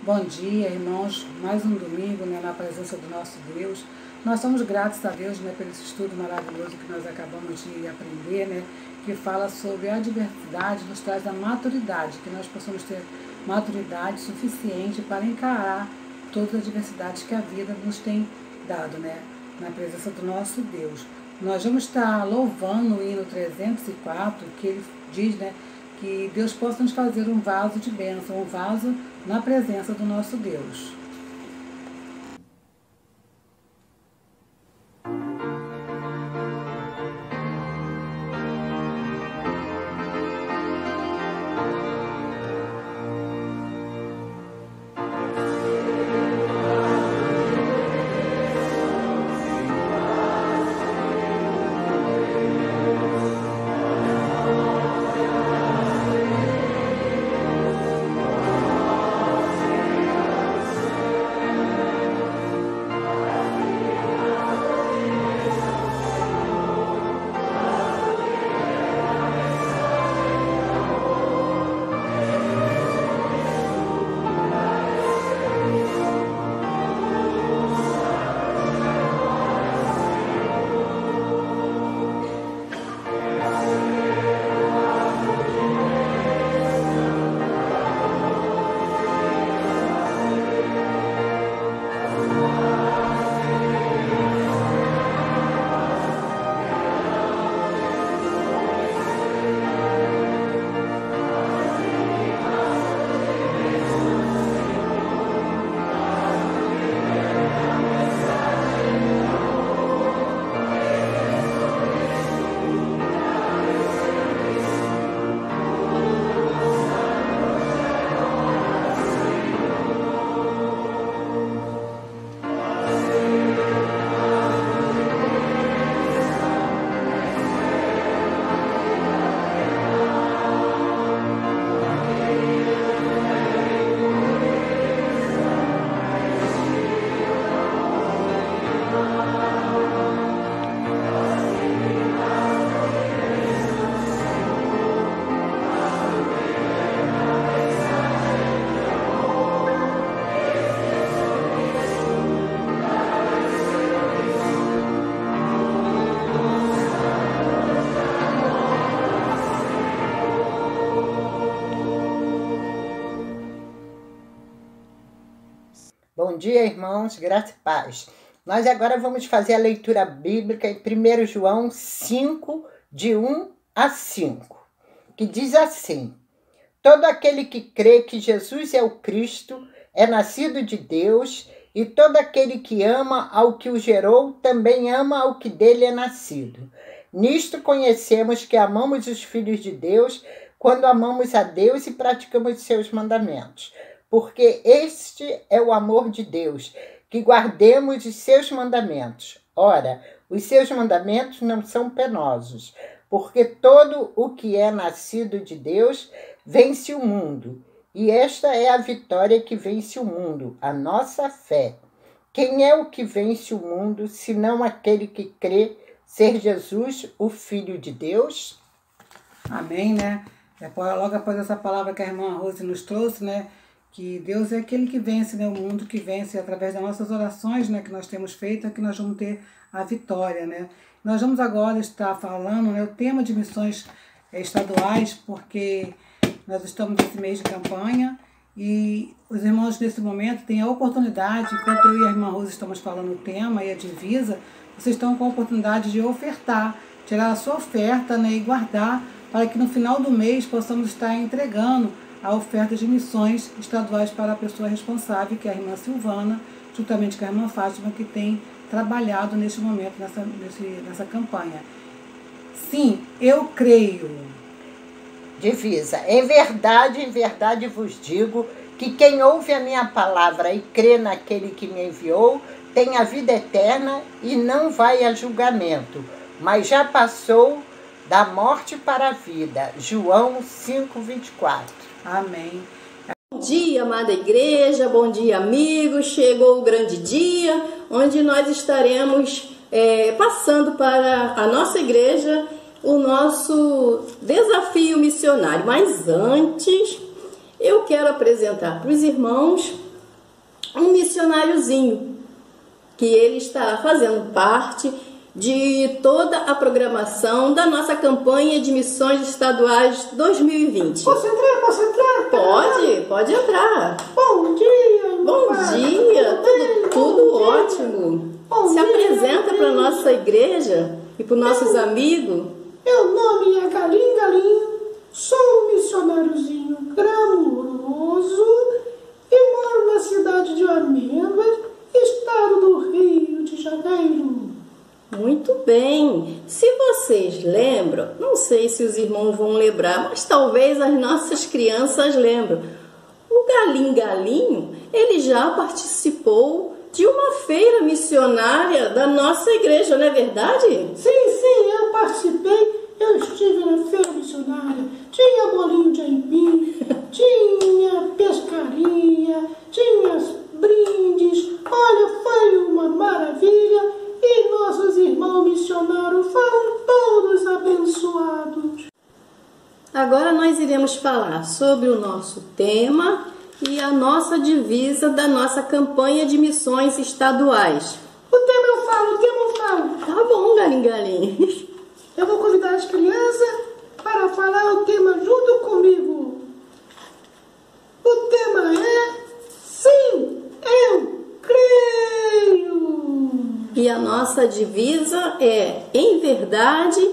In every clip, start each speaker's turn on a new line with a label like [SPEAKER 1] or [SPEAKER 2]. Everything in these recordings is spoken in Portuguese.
[SPEAKER 1] Bom dia, irmãos. Mais um domingo, né, na presença do nosso Deus. Nós somos gratos a Deus, né, pelo esse estudo maravilhoso que nós acabamos de aprender, né, que fala sobre a adversidade, nos traz a maturidade, que nós possamos ter maturidade suficiente para encarar todas as adversidades que a vida nos tem dado, né, na presença do nosso Deus. Nós vamos estar louvando o hino 304, que ele diz, né, que Deus possa nos fazer um vaso de bênção, um vaso na presença do nosso Deus.
[SPEAKER 2] Bom dia, irmãos, graça e paz. Nós agora vamos fazer a leitura bíblica em 1 João 5, de 1 a 5, que diz assim: todo aquele que crê que Jesus é o Cristo é nascido de Deus, e todo aquele que ama ao que o gerou também ama ao que dele é nascido. Nisto conhecemos que amamos os filhos de Deus, quando amamos a Deus e praticamos seus mandamentos. Porque este é o amor de Deus, que guardemos os seus mandamentos. Ora, os seus mandamentos não são penosos, porque todo o que é nascido de Deus vence o mundo. E esta é a vitória que vence o mundo, a nossa fé. Quem é o que vence o mundo, senão aquele que crê ser Jesus, o Filho de Deus?
[SPEAKER 1] Amém, né? Logo após essa palavra que a irmã Rose nos trouxe, né? Que Deus é aquele que vence, né? O mundo que vence através das nossas orações, né? Que nós temos feito, é que nós vamos ter a vitória, né? Nós vamos agora estar falando, né? O tema de missões estaduais, porque nós estamos nesse mês de campanha e os irmãos nesse momento têm a oportunidade, enquanto eu e a irmã Rose estamos falando o tema e a divisa, vocês estão com a oportunidade de ofertar, tirar a sua oferta, né? E guardar para que no final do mês possamos estar entregando a oferta de missões estaduais para a pessoa responsável, que é a irmã Silvana, juntamente com a irmã Fátima, que tem trabalhado neste momento, nessa campanha. Sim, eu creio.
[SPEAKER 2] Divisa, em verdade vos digo, que quem ouve a minha palavra e crê naquele que me enviou, tem a vida eterna e não vai a julgamento, mas já passou da morte para a vida. João 5:24.
[SPEAKER 1] Amém.
[SPEAKER 3] Bom dia, amada igreja, bom dia, amigos. Chegou o grande dia, onde nós estaremos passando para a nossa igreja o nosso desafio missionário. Mas antes, eu quero apresentar para os irmãos um missionáriozinho, que ele estará fazendo parte de toda a programação da nossa campanha de missões estaduais 2020.
[SPEAKER 4] Posso entrar? Posso entrar?
[SPEAKER 3] Pode entrar.
[SPEAKER 4] Bom dia,
[SPEAKER 3] Bom dia, tudo ótimo. Se apresenta para a nossa igreja e para os nossos amigos.
[SPEAKER 4] Meu nome é Galinho, sou um missionáriozinho gramouroso e moro na cidade de Amêndoas, estado do Rio de Janeiro.
[SPEAKER 3] Muito bem. Se vocês lembram, não sei se os irmãos vão lembrar, mas talvez as nossas crianças lembram. O Galinho, ele já participou de uma feira missionária da nossa igreja, não é verdade?
[SPEAKER 4] Sim, eu participei. Eu estive na feira missionária. Tinha bolinho de aipim, tinha pescaria, tinha brindes. Olha, foi uma maravilha. E nossos irmãos missionários foram todos abençoados.
[SPEAKER 3] Agora nós iremos falar sobre o nosso tema e a nossa divisa da nossa campanha de missões estaduais.
[SPEAKER 4] O tema eu falo.
[SPEAKER 3] Tá bom, Galinho.
[SPEAKER 4] Eu vou convidar as crianças para falar o tema junto comigo. O tema é Sim, eu creio.
[SPEAKER 3] E a nossa divisa é: em verdade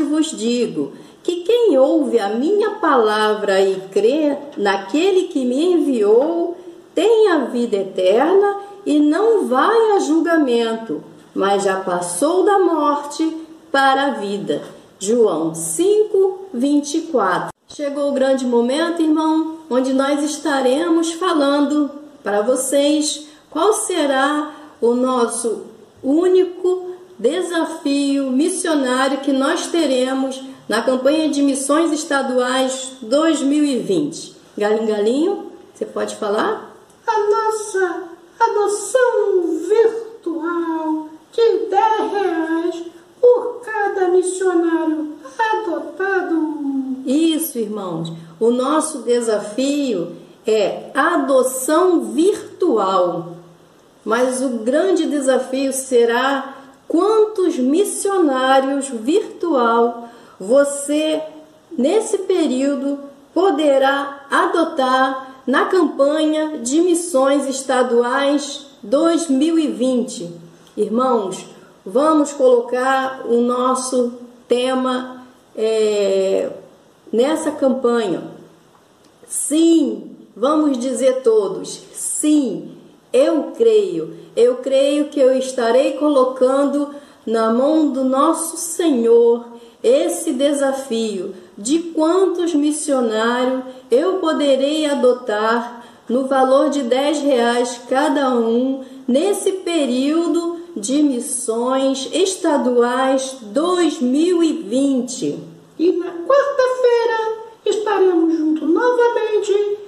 [SPEAKER 3] vos digo, que quem ouve a minha palavra e crê naquele que me enviou, tem a vida eterna e não vai a julgamento, mas já passou da morte para a vida. João 5:24. Chegou o grande momento, irmão, onde nós estaremos falando para vocês qual será o nosso único desafio missionário que nós teremos na campanha de missões estaduais 2020. Galinho, você pode falar?
[SPEAKER 4] A nossa adoção virtual de R$10 por cada missionário adotado.
[SPEAKER 3] Isso, irmãos. O nosso desafio é adoção virtual. Mas o grande desafio será quantos missionários virtual você, nesse período, poderá adotar na campanha de missões estaduais 2020. Irmãos, vamos colocar o nosso tema nessa campanha. Sim, vamos dizer todos, sim. Eu creio que eu estarei colocando na mão do nosso Senhor esse desafio de quantos missionários eu poderei adotar no valor de R$10 cada um nesse período de missões estaduais 2020.
[SPEAKER 4] E na quarta-feira estaremos juntos novamente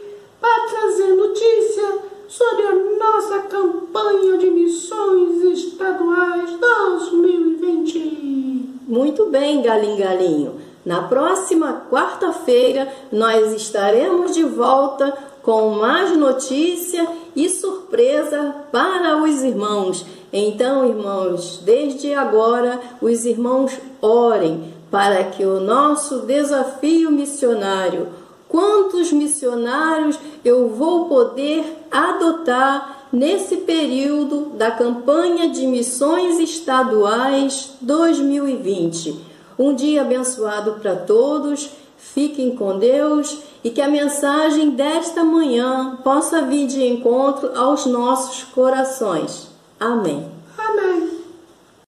[SPEAKER 4] para trazer notícia sobre a nossa campanha de missões estaduais 2020.
[SPEAKER 3] Muito bem, Galinho. Na próxima quarta-feira nós estaremos de volta com mais notícia e surpresa para os irmãos. Então, irmãos, desde agora os irmãos orem para que o nosso desafio missionário, quantos missionários eu vou poder adotar nesse período da campanha de missões estaduais 2020. Um dia abençoado para todos, fiquem com Deus e que a mensagem desta manhã possa vir de encontro aos nossos corações. Amém.
[SPEAKER 4] Amém.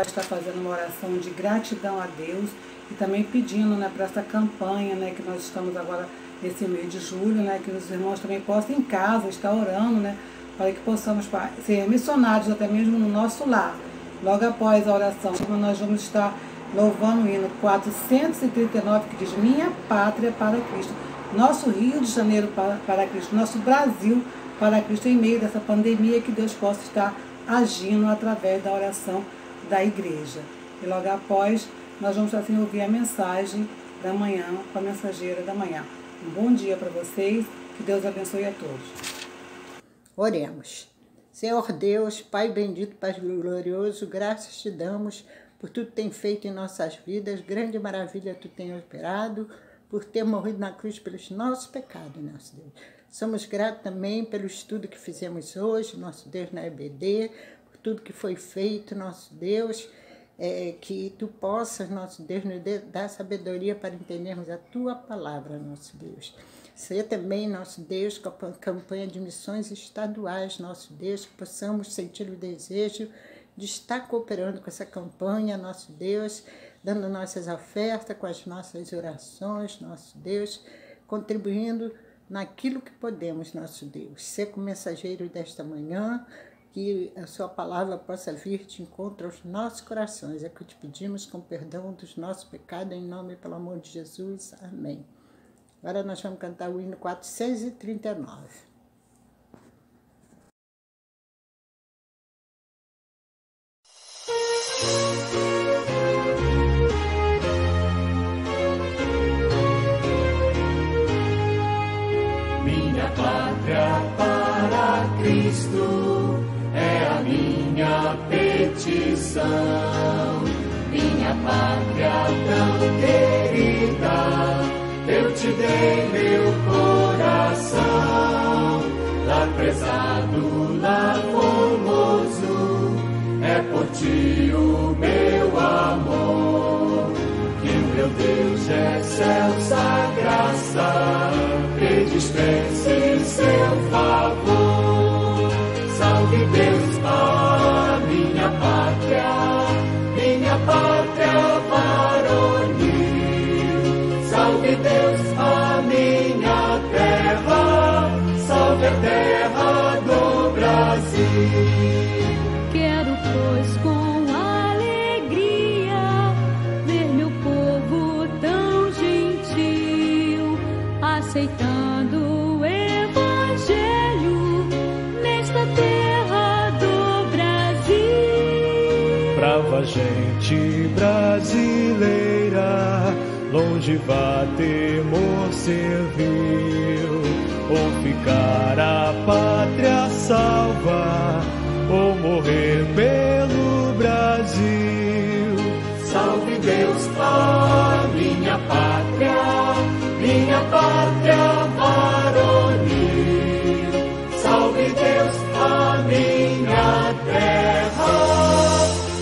[SPEAKER 1] Está fazendo uma oração de gratidão a Deus e também pedindo, para essa campanha, que nós estamos agora nesse mês de julho, que os irmãos também possam em casa estar orando, para que possamos ser missionários até mesmo no nosso lar. Logo após a oração, nós vamos estar louvando o hino 439, que diz: Minha pátria para Cristo. Nosso Rio de Janeiro para Cristo, nosso Brasil para Cristo, em meio dessa pandemia, que Deus possa estar agindo através da oração da igreja. E logo após, nós vamos assim ouvir a mensagem da manhã com a mensageira da manhã. Um bom dia para vocês, que Deus abençoe a todos.
[SPEAKER 2] Oremos. Senhor Deus, Pai bendito, Pai glorioso, graças te damos por tudo que tem feito em nossas vidas, grande maravilha tu tem operado, por ter morrido na cruz pelos nossos pecados, nosso Deus. Somos gratos também pelo estudo que fizemos hoje, nosso Deus, na EBD, por tudo que foi feito, nosso Deus, que tu possas, nosso Deus, nos dar sabedoria para entendermos a tua palavra, nosso Deus. Seja também, nosso Deus, com a campanha de missões estaduais, nosso Deus, que possamos sentir o desejo de estar cooperando com essa campanha, nosso Deus, dando nossas ofertas, com as nossas orações, nosso Deus, contribuindo naquilo que podemos, nosso Deus. Ser como mensageiro desta manhã, que a sua palavra possa vir de encontro aos nossos corações. É que te pedimos com perdão dos nossos pecados, em nome e pelo amor de Jesus. Amém. Agora nós vamos cantar o hino 439.
[SPEAKER 5] Minha pátria para Cristo é a minha petição. Minha pátria tão querida, eu te dei meu coração. Lá prezado, lá formoso, é por ti o meu amor. Que o meu Deus é celsa graça, que dispense seu favor. Salve Deus a minha pátria varonil. Salve Deus a minha terra, salve a terra do Brasil.
[SPEAKER 6] Quero, pois, com alegria ver meu povo tão gentil, aceitando o Evangelho nesta terra do Brasil.
[SPEAKER 5] Brava gente brasileira, longe vá temor servil, ou ficar a pátria salva, ou morrer pelo Brasil. Salve Deus a minha pátria varonil. Salve Deus a minha terra,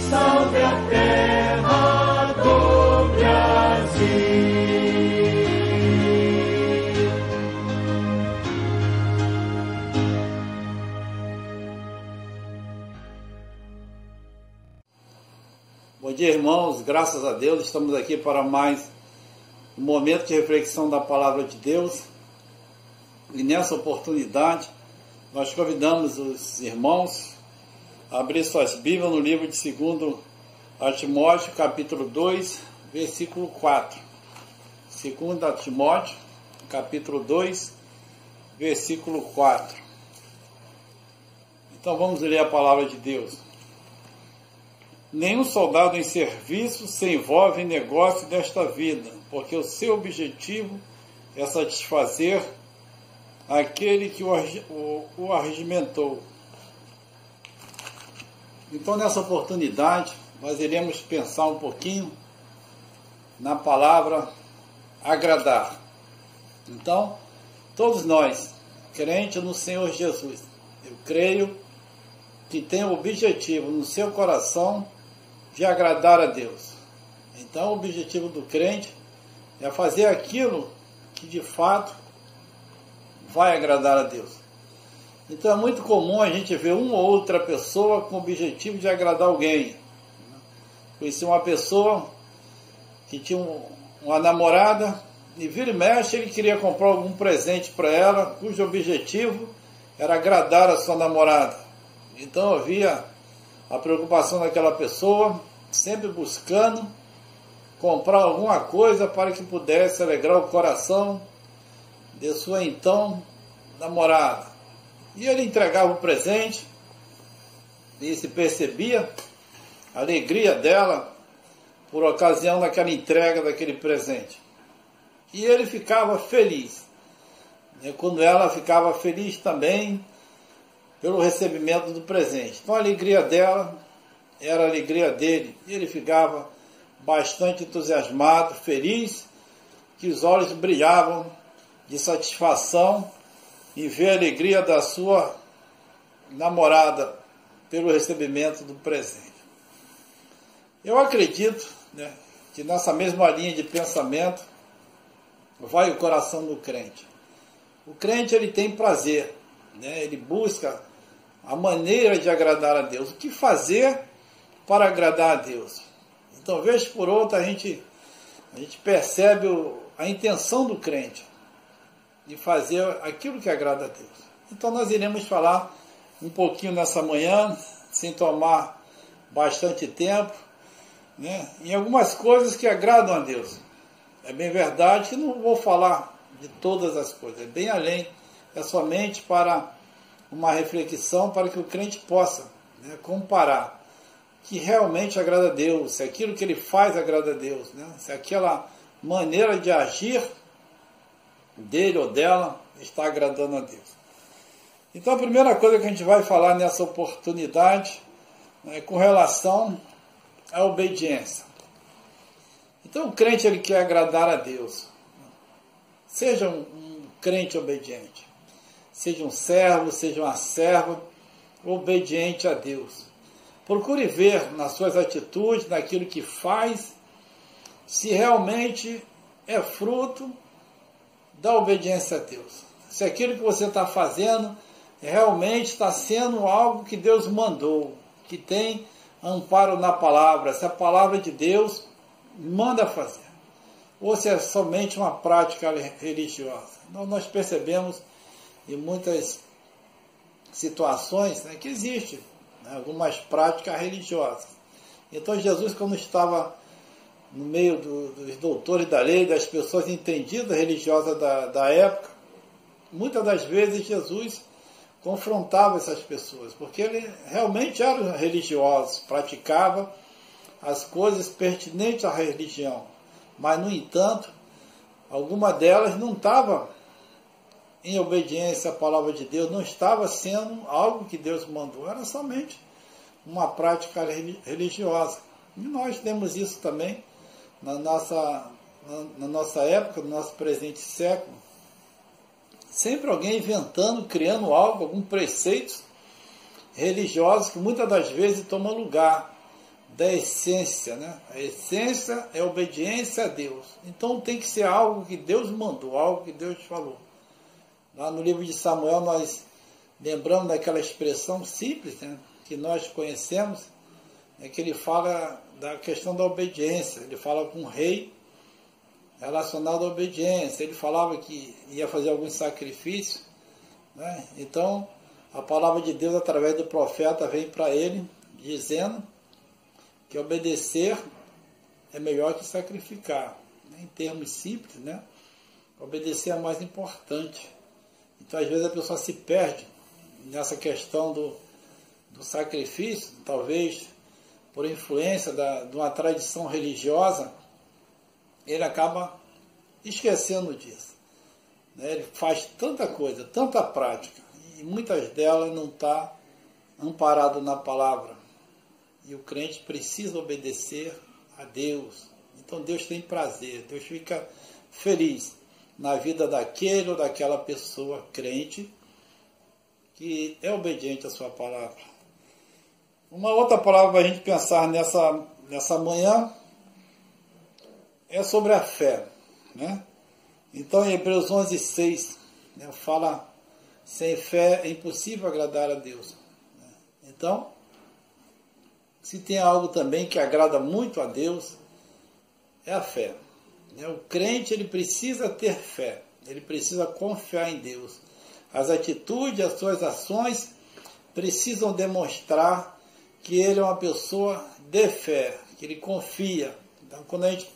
[SPEAKER 5] salve a terra do Brasil.
[SPEAKER 7] Bom dia, irmãos, graças a Deus estamos aqui para mais um momento de reflexão da Palavra de Deus. E nessa oportunidade nós convidamos os irmãos a abrir suas Bíblias no livro de 2 Timóteo, capítulo 2, versículo 4. 2 Timóteo, capítulo 2, versículo 4. Então vamos ler a palavra de Deus. Nenhum soldado em serviço se envolve em negócio desta vida, porque o seu objetivo é satisfazer aquele que o arregimentou. Então, nessa oportunidade, nós iremos pensar um pouquinho na palavra agradar. Então, todos nós, crentes no Senhor Jesus, eu creio que tem o objetivo no seu coração de agradar a Deus. Então, o objetivo do crente é fazer aquilo que de fato vai agradar a Deus. Então é muito comum a gente ver uma ou outra pessoa com o objetivo de agradar alguém. Conheci uma pessoa que tinha uma namorada e vira e mexe ele queria comprar algum presente para ela, cujo objetivo era agradar a sua namorada. Então havia a preocupação daquela pessoa, sempre buscando comprar alguma coisa para que pudesse alegrar o coração de sua então namorada. E ele entregava o presente e se percebia a alegria dela por ocasião daquela entrega daquele presente. E ele ficava feliz. E quando ela ficava feliz também, pelo recebimento do presente. Então a alegria dela era a alegria dele. E ele ficava bastante entusiasmado, feliz, que os olhos brilhavam de satisfação em ver a alegria da sua namorada pelo recebimento do presente. Eu acredito, né, que nessa mesma linha de pensamento vai o coração do crente. O crente, ele tem prazer, né? Ele busca a maneira de agradar a Deus. O que fazer para agradar a Deus? Então, vez por outra, a gente percebe a intenção do crente de fazer aquilo que agrada a Deus. Então, nós iremos falar um pouquinho nessa manhã, sem tomar bastante tempo, né, em algumas coisas que agradam a Deus. É bem verdade que não vou falar de todas as coisas, é bem além, é somente para uma reflexão, para que o crente possa, né, comparar que realmente agrada a Deus, se aquilo que ele faz agrada a Deus, né, se aquela maneira de agir dele ou dela está agradando a Deus. Então a primeira coisa que a gente vai falar nessa oportunidade é com relação à obediência. Então o crente, ele quer agradar a Deus. Seja um crente obediente, seja um servo, seja uma serva obediente a Deus. Procure ver nas suas atitudes, naquilo que faz, se realmente é fruto da obediência a Deus. Se aquilo que você está fazendo realmente está sendo algo que Deus mandou, que tem amparo na palavra, se a palavra de Deus manda fazer, ou se é somente uma prática religiosa. Então, nós percebemos em muitas situações, né, que existe, né, algumas práticas religiosas. Então Jesus, quando estava no meio dos doutores da lei, das pessoas entendidas religiosas da época, muitas das vezes Jesus confrontava essas pessoas, porque ele realmente era religioso, praticava as coisas pertinentes à religião, mas, no entanto, alguma delas não estava em obediência à palavra de Deus, não estava sendo algo que Deus mandou, era somente uma prática religiosa. E nós temos isso também na nossa época, no nosso presente século. Sempre alguém inventando, criando algo, algum preceitos religiosos que muitas das vezes tomam lugar da essência, né? A essência é a obediência a Deus. Então tem que ser algo que Deus mandou, algo que Deus falou. Lá no livro de Samuel nós lembramos daquela expressão simples, né, que nós conhecemos, é que ele fala da questão da obediência. Ele fala com o rei relacionado à obediência. Ele falava que ia fazer alguns sacrifícios, né? Então a palavra de Deus através do profeta vem para ele dizendo que obedecer é melhor que sacrificar. Em termos simples, né? Obedecer é mais importante. Então, às vezes, a pessoa se perde nessa questão do sacrifício, talvez por influência de uma tradição religiosa, ele acaba esquecendo disso. Ele faz tanta coisa, tanta prática, e muitas delas não estão amparadas na palavra. E o crente precisa obedecer a Deus. Então Deus tem prazer, Deus fica feliz na vida daquele ou daquela pessoa crente que é obediente à sua palavra. Uma outra palavra para a gente pensar nessa manhã é sobre a fé, né? Então em Hebreus 11:6, né, fala: sem fé é impossível agradar a Deus. Então, se tem algo também que agrada muito a Deus, é a fé. O crente, ele precisa ter fé, ele precisa confiar em Deus. As atitudes, as suas ações precisam demonstrar que ele é uma pessoa de fé, que ele confia. Então, quando a gente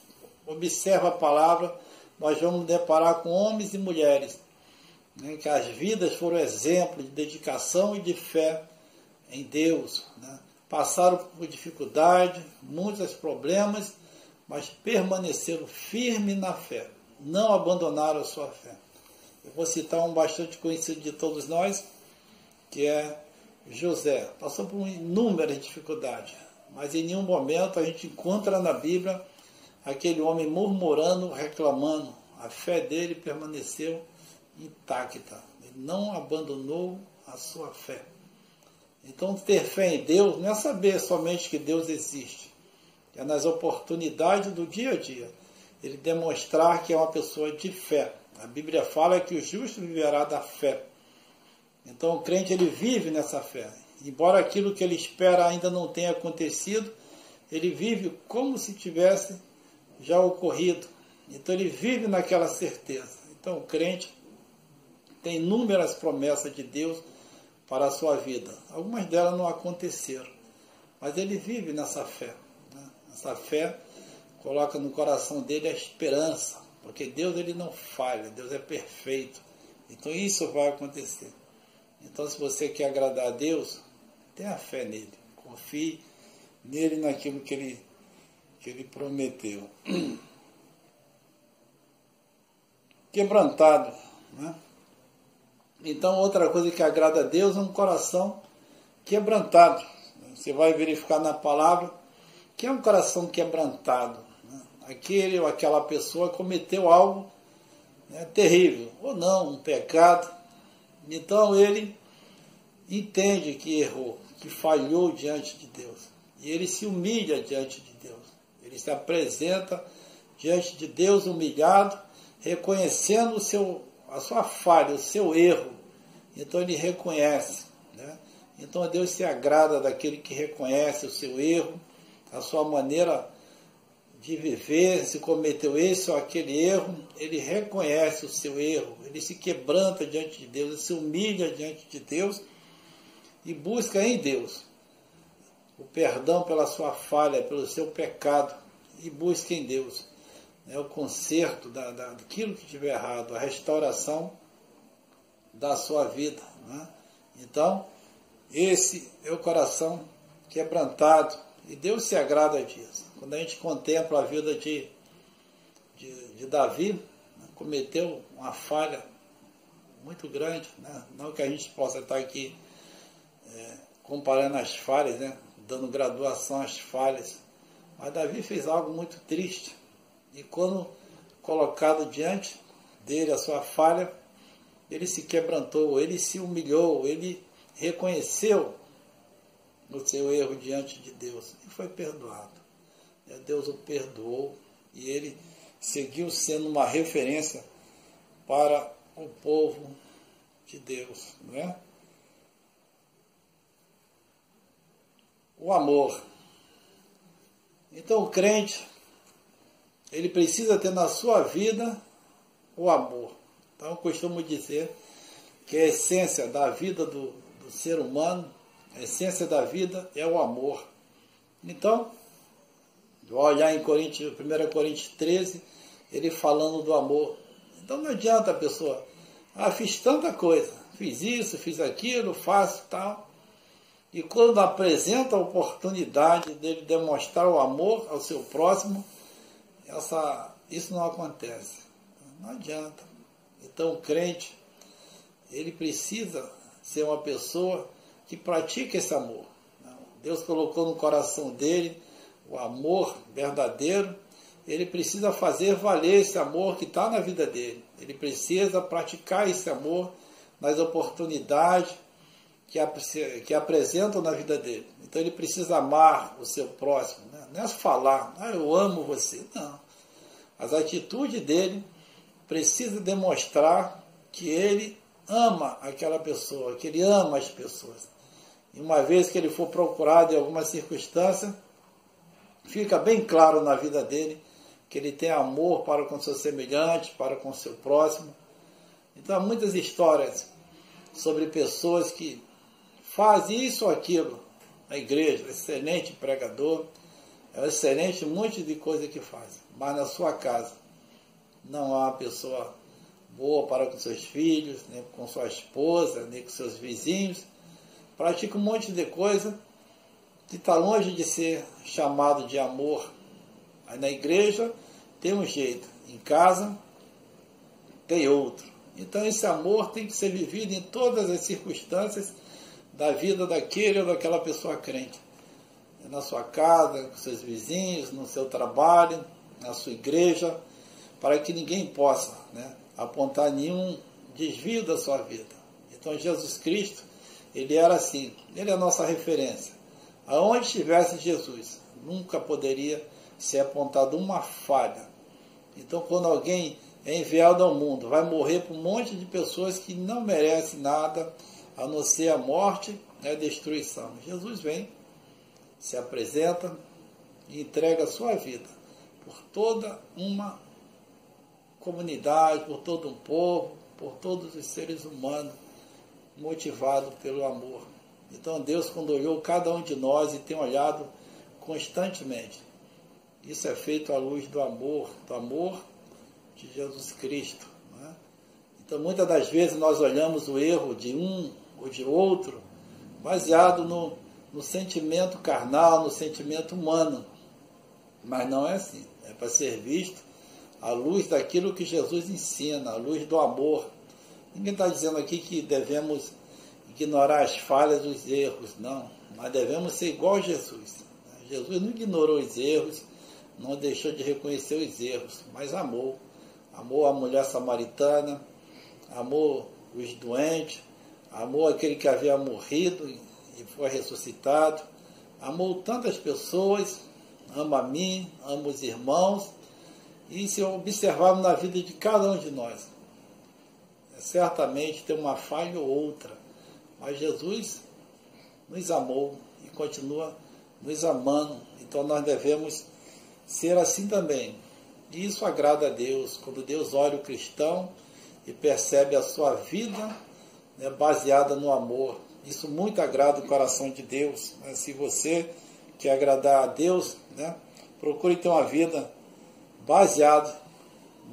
[SPEAKER 7] observa a palavra, nós vamos deparar com homens e mulheres, né, que as vidas foram exemplo de dedicação e de fé em Deus, né? Passaram por dificuldade, muitos problemas, mas permaneceram firmes na fé, não abandonaram a sua fé. Eu vou citar um bastante conhecido de todos nós, que é José passou por inúmeras dificuldades, mas em nenhum momento a gente encontra na Bíblia aquele homem murmurando, reclamando. A fé dele permaneceu intacta. Ele não abandonou a sua fé. Então, ter fé em Deus não é saber somente que Deus existe. É nas oportunidades do dia a dia. Ele demonstrar que é uma pessoa de fé. A Bíblia fala que o justo viverá da fé. Então, o crente, ele vive nessa fé. Embora aquilo que ele espera ainda não tenha acontecido, ele vive como se tivesse já ocorrido. Então, ele vive naquela certeza. Então, o crente tem inúmeras promessas de Deus para a sua vida. Algumas delas não aconteceram, mas ele vive nessa fé. Né? Essa fé coloca no coração dele a esperança, porque Deus, ele não falha, Deus é perfeito. Então isso vai acontecer. Então, se você quer agradar a Deus, tenha fé nele, confie nele, naquilo que ele prometeu. Quebrantado, né? Então, outra coisa que agrada a Deus é um coração quebrantado. Você vai verificar na palavra que é um coração quebrantado. Né? Aquele ou aquela pessoa cometeu algo, né, terrível, ou não, um pecado. Então, ele entende que errou, que falhou diante de Deus. E ele se humilha diante de Deus. Ele se apresenta diante de Deus humilhado, reconhecendo a sua falha, o seu erro. Então ele reconhece. Né? Então Deus se agrada daquele que reconhece o seu erro, a sua maneira de viver, se cometeu esse ou aquele erro, ele reconhece o seu erro, ele se quebranta diante de Deus, ele se humilha diante de Deus e busca em Deus o perdão pela sua falha, pelo seu pecado, e busca em Deus, né, o conserto daquilo que estiver errado, a restauração da sua vida. Né? Então, esse é o coração quebrantado, e Deus se agrada disso. Quando a gente contempla a vida de Davi, né, cometeu uma falha muito grande, né? Não que a gente possa estar aqui comparando as falhas, né, dando graduação às falhas, mas Davi fez algo muito triste, e quando colocado diante dele a sua falha, ele se quebrantou, ele se humilhou, ele reconheceu o seu erro diante de Deus e foi perdoado. Deus o perdoou e ele seguiu sendo uma referência para o povo de Deus. Não é? O amor. Então o crente, ele precisa ter na sua vida o amor. Então eu costumo dizer que a essência da vida do ser humano, a essência da vida é o amor. Então, olhar em 1 Coríntios 13, ele falando do amor. Então não adianta a pessoa, fiz tanta coisa, fiz isso, fiz aquilo, faço tal. E quando apresenta a oportunidade dele demonstrar o amor ao seu próximo, isso não acontece. Não adianta. Então o crente, ele precisa ser uma pessoa que pratica esse amor. Deus colocou no coração dele o amor verdadeiro, ele precisa fazer valer esse amor que está na vida dele. Ele precisa praticar esse amor nas oportunidades que apresentam na vida dele. Então ele precisa amar o seu próximo. Né? Não é falar, eu amo você. Não. As atitudes dele precisam demonstrar que ele ama aquela pessoa, que ele ama as pessoas. E uma vez que ele for procurado em alguma circunstância, fica bem claro na vida dele que ele tem amor para com seu semelhante, para com seu próximo. Então há muitas histórias sobre pessoas que fazem isso ou aquilo na igreja, excelente pregador, é um excelente monte de coisa que faz, mas na sua casa não há uma pessoa boa para com seus filhos, nem com sua esposa, nem com seus vizinhos, pratica um monte de coisa que está longe de ser chamado de amor. Aí na igreja tem um jeito, em casa tem outro. Então esse amor tem que ser vivido em todas as circunstâncias da vida daquele ou daquela pessoa crente. Na sua casa, com seus vizinhos, no seu trabalho, na sua igreja, para que ninguém possa, né, apontar nenhum desvio da sua vida. Então Jesus Cristo, ele era assim, ele é a nossa referência. Aonde estivesse Jesus, nunca poderia ser apontado uma falha. Então quando alguém é enviado ao mundo, vai morrer por um monte de pessoas que não merecem nada, a não ser a morte e a destruição. Jesus vem, se apresenta e entrega a sua vida por toda uma comunidade, por todo um povo, por todos os seres humanos, motivado pelo amor. Então Deus, quando olhou cada um de nós, e tem olhado constantemente, isso é feito à luz do amor de Jesus Cristo, não é? Então muitas das vezes nós olhamos o erro de um ou de outro baseado no sentimento carnal, no sentimento humano, mas não é assim. É para ser visto à luz daquilo que Jesus ensina, à luz do amor. Ninguém está dizendo aqui que devemos ignorar as falhas, os erros, não. Nós devemos ser igual a Jesus. Jesus não ignorou os erros, não deixou de reconhecer os erros, mas amou. Amou a mulher samaritana, amou os doentes, amou aquele que havia morrido e foi ressuscitado, amou tantas pessoas, ama a mim, ama os irmãos, e se observarmos na vida de cada um de nós, certamente tem uma falha ou outra, mas Jesus nos amou e continua nos amando, então nós devemos ser assim também. E isso agrada a Deus, quando Deus olha o cristão e percebe a sua vida, né, baseada no amor. Isso muito agrada o coração de Deus. Né? Se você quer agradar a Deus, né, procure ter uma vida baseada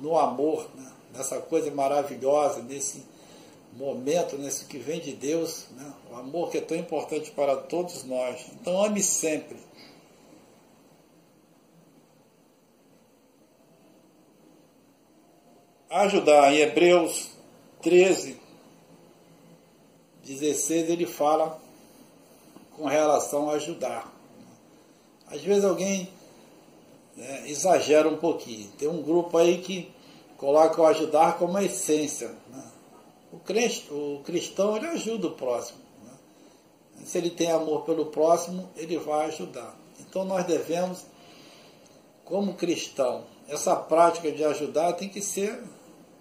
[SPEAKER 7] no amor, né? Nessa coisa maravilhosa, nesse momento, nesse que vem de Deus, né? O amor que é tão importante para todos nós. Então ame sempre. Ajudar, em Hebreus 13, 16, ele fala com relação a ajudar. Às vezes alguém exagera um pouquinho. Tem um grupo aí que coloca o ajudar como a essência. Né? O cristão, ele ajuda o próximo. Né? Se ele tem amor pelo próximo, ele vai ajudar. Então nós devemos, como cristão, essa prática de ajudar tem que ser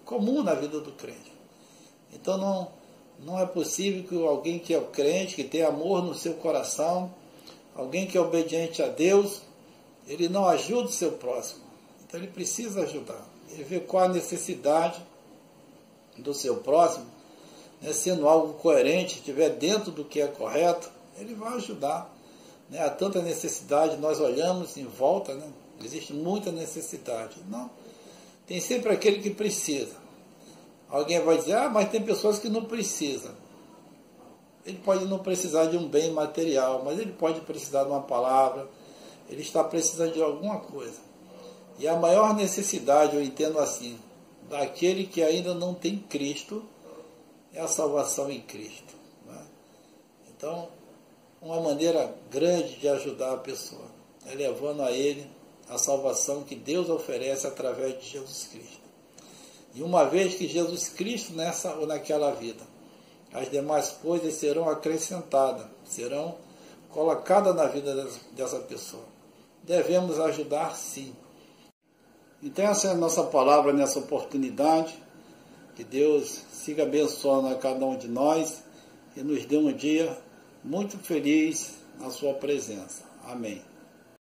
[SPEAKER 7] comum na vida do crente. Então não é possível que alguém que é crente, que tem amor no seu coração, alguém que é obediente a Deus, ele não ajude o seu próximo. Então ele precisa ajudar. Ele vê qual a necessidade do seu próximo, né, sendo algo coerente, estiver dentro do que é correto, ele vai ajudar. Né? Há tanta necessidade, nós olhamos em volta, né? Existe muita necessidade. Não, tem sempre aquele que precisa. Alguém vai dizer, mas tem pessoas que não precisam. Ele pode não precisar de um bem material, mas ele pode precisar de uma palavra, ele está precisando de alguma coisa. E a maior necessidade, eu entendo assim, daquele que ainda não tem Cristo, é a salvação em Cristo. Né? Então, uma maneira grande de ajudar a pessoa é levando a ele a salvação que Deus oferece através de Jesus Cristo. E uma vez que Jesus Cristo nessa ou naquela vida, as demais coisas serão acrescentadas, serão colocadas na vida dessa pessoa. Devemos ajudar, sim. Então essa é a nossa palavra nessa oportunidade. Que Deus siga abençoando a cada um de nós e nos dê um dia muito feliz na sua presença. Amém.